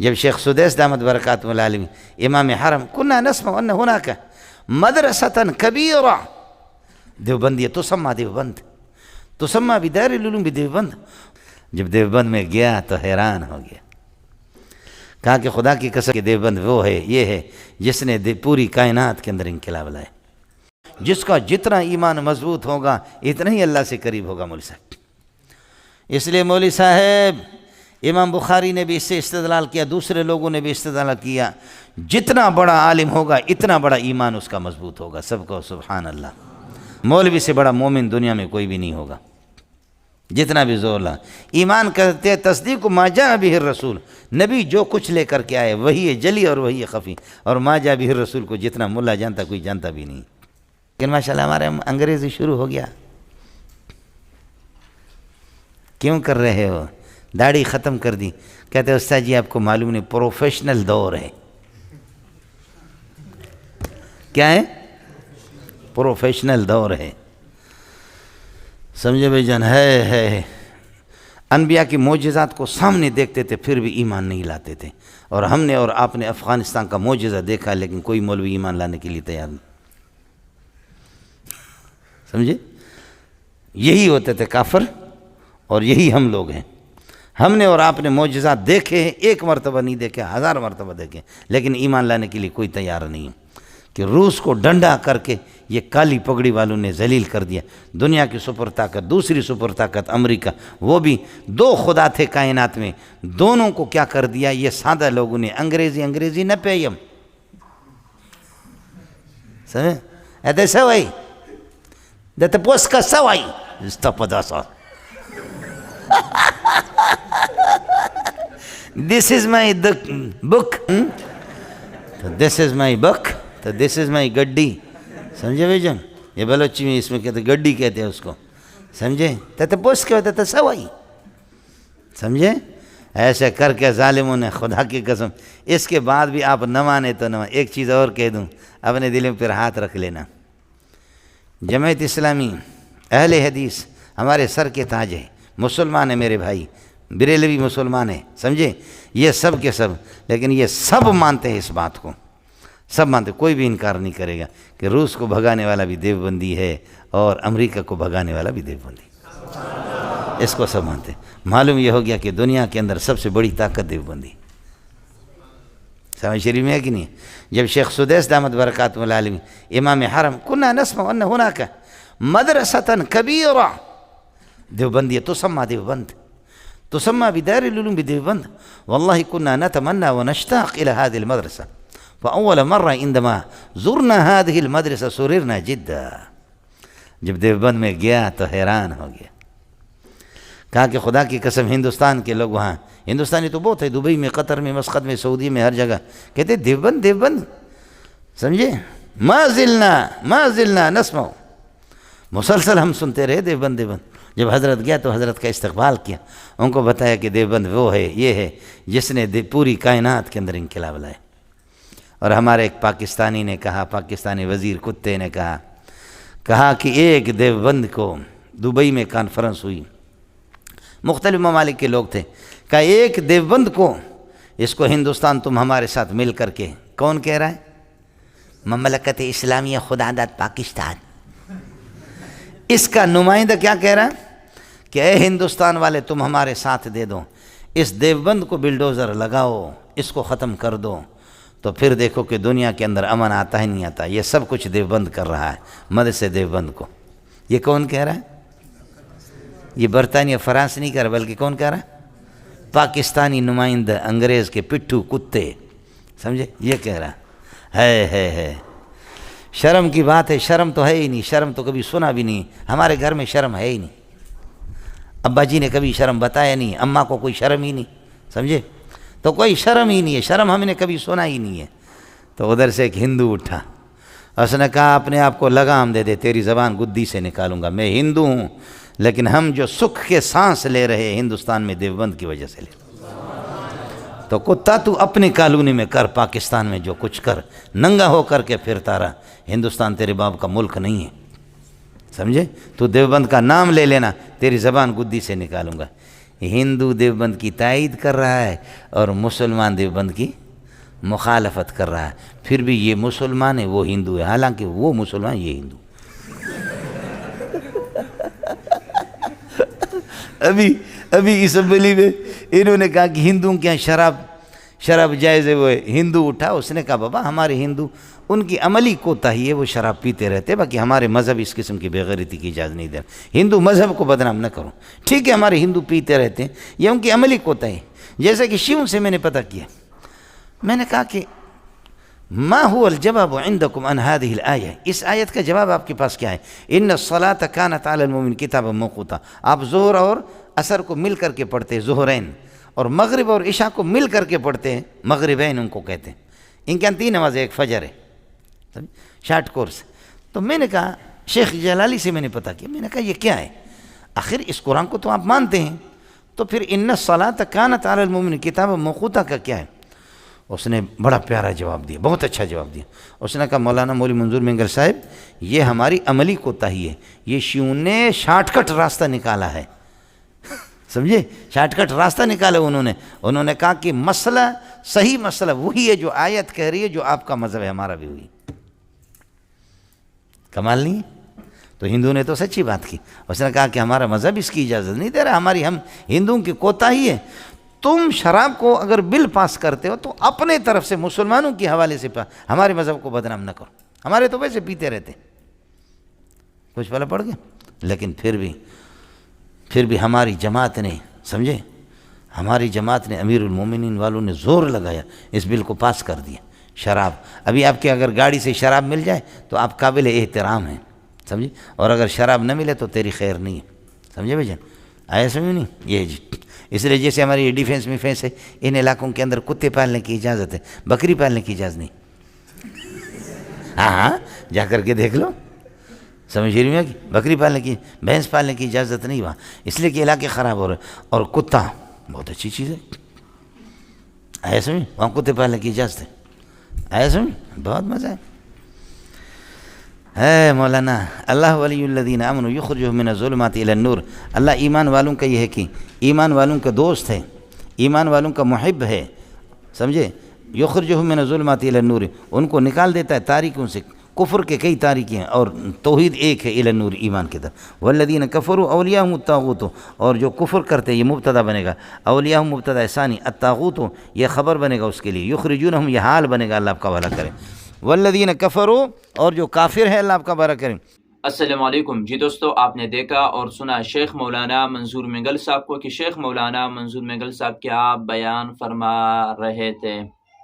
جب شیخ سدیس دامت برکاتہ العالمین امام حرم کنا نسمع ان هناك مدرسة كبيرة دیوبندیہ تسمى دیوبند تسمى بدار العلوم بدیوبند. جب دیوبند میں گیا تو حیران ہو گیا. کہا کہ خدا کی قسم کہ دیوبند وہ ہے، یہ ہے جس نے پوری کائنات کے اندر انقلاب لائے. جس کا جتنا ایمان مضبوط ہوگا اتنا ہی اللہ سے قریب ہوگا مولوی صاحب. اس لیے مولوی صاحب امام بخاری نے بھی اس سے استدلال کیا، دوسرے لوگوں نے بھی استدلال کیا، جتنا بڑا عالم ہوگا اتنا بڑا ایمان اس کا مضبوط ہوگا. سب کو سبحان اللہ. مولوی سے بڑا مومن دنیا میں کوئی بھی نہیں ہوگا، جتنا بھی زور لا. ایمان کرتے تصدیق ما جاء بہ الرسول، نبی جو کچھ لے کر کے آئے وہی ہے جلی اور وہی ہے خفی. اور ما جاء بہ الرسول کو جتنا ملا جانتا کوئی جانتا بھی نہیں. لیکن ماشاءاللہ ہمارے انگریزی شروع ہو گیا. کیوں کر رہے ہو؟ داڑھی ختم کر دی. کہتے استاد جی آپ کو معلوم نہیں پروفیشنل دور ہے. کیا ہے؟ پروفیشنل دور ہے. سمجھے بھائی جان؟ ہے انبیاء کی معجزات کو سامنے دیکھتے تھے پھر بھی ایمان نہیں لاتے تھے. اور ہم نے اور آپ نے افغانستان کا معجزہ دیکھا لیکن کوئی مولوی ایمان لانے کے لیے تیار نہیں. سمجھے؟ یہی ہوتے تھے کافر اور یہی ہم لوگ ہیں. ہم نے اور آپ نے معجزات دیکھے ہیں، ایک مرتبہ نہیں دیکھے، 1000 مرتبہ دیکھے، لیکن ایمان لانے کے لیے کوئی تیار نہیں. کہ روس کو ڈنڈا کر کے یہ کالی پگڑی والوں نے ذلیل کر دیا. دنیا کی سپر طاقت، دوسری سپر طاقت امریکہ، وہ بھی 2 خدا تھے کائنات میں، دونوں کو کیا کر دیا یہ سادہ لوگوں نے. انگریزی نہ پیم سمجھے؟ ایتے سوائی دیتے پوس کا سوائی استپدا سا. This is my book. This is my book. تو دس از مائی گڈی. سمجھے بھائی جان؟ یہ بلوچی میں اس میں کہتے گڈی کہتے ہیں اس کو. سمجھے؟ تو پوچھ کے ہوتا تھا سوائی. سمجھے؟ ایسے کر کے ظالموں نے خدا کی قسم. اس کے بعد بھی آپ نہ مانے تو نہ مانے. ایک چیز اور کہہ دوں، اپنے دل میں پھر ہاتھ رکھ لینا. جماعت اسلامی اہل حدیث ہمارے سر کے تاج ہے. مسلمان ہیں میرے بھائی، بریلوی مسلمان ہیں. سمجھے؟ یہ سب کے سب، لیکن یہ سب مانتے ہیں اس بات کو. سب مانتے، کوئی بھی انکار نہیں کرے گا کہ روس کو بھگانے والا بھی دیوبندی ہے اور امریکہ کو بھگانے والا بھی دیوبندی. اس کو سب مانتے. معلوم یہ ہو گیا کہ دنیا کے اندر سب سے بڑی طاقت دیوبندی. سمجھ شریف میں ہے کہ نہیں؟ جب شیخ سدیس دامت برکاتہ العالمین امام حرم کنا نسمع ان هناك مدرسة كبيرة دیوبندیہ تسمى دیوبند تسمى بدار العلوم بدیوبند. والله كنا نتمنى ونشتاق إلى هذه المدرسة. فأول مرة عندما زرنا هذه المدرسة سررنا جدا. جب دیوبند میں گیا تو حیران ہو گیا. کہا کہ خدا کی قسم ہندوستان کے لوگ وہاں، ہندوستانی تو بہت ہے، دبئی میں، قطر میں، مسقط میں، سعودی میں، ہر جگہ کہتے دیوبند. سمجھے؟ ما زلنا نسمع. مسلسل ہم سنتے رہے دیوبند. جب حضرت گیا تو حضرت کا استقبال کیا، ان کو بتایا کہ دیوبند وہ ہے، یہ ہے جس نے پوری کائنات کے اندر انقلاب لائے. اور ہمارے ایک پاکستانی نے کہا، پاکستانی وزیر کتے نے کہا کہ ایک دیوبند کو دبئی میں کانفرنس ہوئی، مختلف ممالک کے لوگ تھے. کہا ایک دیوبند کو، اس کو ہندوستان تم ہمارے ساتھ مل کر کے، کون کہہ رہا ہے؟ مملکت اسلامیہ خداداد پاکستان. اس کا نمائندہ کیا کہہ رہا ہے کہ اے ہندوستان والے تم ہمارے ساتھ دے دو، اس دیوبند کو بلڈوزر لگاؤ، اس کو ختم کر دو، تو پھر دیکھو کہ دنیا کے اندر امن آتا ہے نہیں آتا. یہ سب کچھ دیوبند کر رہا ہے، مدرسے دیوبند کو. یہ کون کہہ رہا ہے؟ یہ برطانیہ فرانس نہیں کہہ رہا، بلکہ کون کہہ رہا ہے؟ پاکستانی نمائندہ، انگریز کے پٹھو کتے. سمجھے؟ یہ کہہ رہا ہے. شرم کی بات ہے. شرم تو ہے ہی نہیں، شرم تو کبھی سنا بھی نہیں. ہمارے گھر میں شرم ہے ہی نہیں. ابا جی نے کبھی شرم بتایا نہیں، اماں کو کوئی شرم ہی نہیں. سمجھے؟ تو کوئی شرم ہی نہیں ہے. شرم ہم نے کبھی سنا ہی نہیں ہے. تو ادھر سے ایک ہندو اٹھا، اس نے کہا اپنے آپ کو لگام دے دے، تیری زبان گدی سے نکالوں گا. میں ہندو ہوں، لیکن ہم جو سکھ کے سانس لے رہے ہندوستان میں دیوبند کی وجہ سے لے. تو کتا تو اپنی کالونی میں کر، پاکستان میں جو کچھ کر، ننگا ہو کر کے پھرتا رہا. ہندوستان تیرے باپ کا ملک نہیں ہے. سمجھے؟ تو دیوبند کا نام لے لینا، تیری زبان گدی سے نکالوں گا. ہندو دیوبند کی تائید کر رہا ہے اور مسلمان دیوبند کی مخالفت کر رہا ہے، پھر بھی یہ مسلمان ہے وہ ہندو ہے، حالانکہ وہ مسلمان یہ ہندو۔ ابھی اسمبلی میں انہوں نے کہا کہ ہندوؤں کے یہاں شراب جائز ہے، وہ ہندو اٹھا، اس نے کہا بابا ہمارے ہندو ان کی عملی کوتاہی ہے، وہ شراب پیتے رہتے، باقی ہمارے مذہب اس قسم کی بے غیرتی کی اجازت نہیں دے رہا، ہندو مذہب کو بدنام نہ کرو، ٹھیک ہے ہمارے ہندو پیتے رہتے ہیں، یہ ان کی عملی کوتاہی۔ جیسے کہ شیعوں سے میں نے پتہ کیا، میں نے کہا کہ ما هو الجواب عندكم عن هذه الآية، اس آیت کا جواب آپ کے پاس کیا ہے؟ ان الصلاة كانت على المؤمن كتابا موقوتا، آپ ظہر اور عصر کو مل کر کے پڑھتے ہیں، ظہرین، اور مغرب اور عشاء کو مل کر کے پڑھتے ہیں، مغربین ان کو کہتے ہیں، ان کے یہاں 3 نمازیں، ایک فجر ہے، شارٹ کورس۔ تو میں نے کہا شیخ جلالی سے میں نے پتہ کیا، میں نے کہا یہ کیا ہے؟ آخر اس قرآن کو تو آپ مانتے ہیں، تو پھر ان الصلاة كانت على المؤمن كتابا موقوتا کا کیا ہے؟ اس نے بڑا پیارا جواب دیا، بہت اچھا جواب دیا۔ اس نے کہا مولانا مولوی منظور مینگر صاحب یہ ہماری عملی کوتاہی ہے، یہ شیعوں نے شارٹ کٹ راستہ نکالا ہے، سمجھے؟ شارٹ کٹ راستہ نکالا انہوں نے کہا کہ مسئلہ صحیح مسئلہ وہی ہے جو آیت کہہ رہی ہے، جو آپ کا مذہب ہے ہمارا بھی وہی۔ کمال نہیں ہے؟ تو ہندو نے تو سچی بات کی، اس نے کہا کہ ہمارا مذہب اس کی اجازت نہیں دے رہا، ہم ہندوؤں کی کوتاہی ہے۔ تم شراب کو اگر بل پاس کرتے ہو تو اپنے طرف سے مسلمانوں کے حوالے سے ہمارے مذہب کو بدنام نہ کرو، ہمارے تو ویسے پیتے رہتے، کچھ پلا پڑ گیا۔ لیکن پھر بھی ہماری جماعت نے، سمجھے، ہماری جماعت نے، امیر المومنین والوں نے زور لگایا، اس بل کو پاس کر دیا۔ شراب ابھی آپ کے اگر گاڑی سے شراب مل جائے تو آپ قابل احترام ہیں، سمجھے، اور اگر شراب نہ ملے تو تیری خیر نہیں ہے، سمجھے بھائی جان؟ آیا سمجھ نہیں؟ یہ جی اس لیے جیسے ہماری ڈیفینس میں فینس ہے، ان علاقوں کے اندر کتے پالنے کی اجازت ہے، بکری پالنے کی اجازت نہیں۔ ہاں جا کر کے دیکھ لو، سمجھ رہی میں کہ بکری پالنے کی، بھینس پالنے کی اجازت نہیں وہاں، اس لیے کہ علاقے خراب ہو رہے ہیں۔ اور کتا بہت اچھی چیز ہے، آیا سمجھ، وہاں کتے پالنے کی اجازت ہے، آیا سمجھ، بہت مزہ ہے۔ ہے مولانا اللہ ولی الذین آمنوا یخرجہم من الظلمات الی النور، اللہ ایمان والوں کا یہ ہے کہ ایمان والوں کا دوست ہے، ایمان والوں کا محب ہے، سمجھے، یخرجہم من الظلمات الی النور، ان کو نکال دیتا ہے تاریکیوں سے، کفر کے کئی تاریکیاں اور توحید ایک ہے، الی النور ایمان کی طرف۔ والذین کفروا اولیاءہم الطاغوت، اور جو کفر کرتے ہیں یہ مبتدا بنے گا، اولیاءہم مبتدا ثانی، الطاغوت یہ خبر بنے گا اس کے لیے، یخرجونہم یہ حال بنے گا، اللہ آپ کا بھلا کرے۔ والذین کفروا اور جو کافر ہے اللہ آپ کا بھلا کرے۔ السلام علیکم جی دوستو، آپ نے دیکھا اور سنا شیخ مولانا منظور مینگل صاحب کو کہ شیخ مولانا منظور مینگل صاحب کیا بیان فرما رہے تھے۔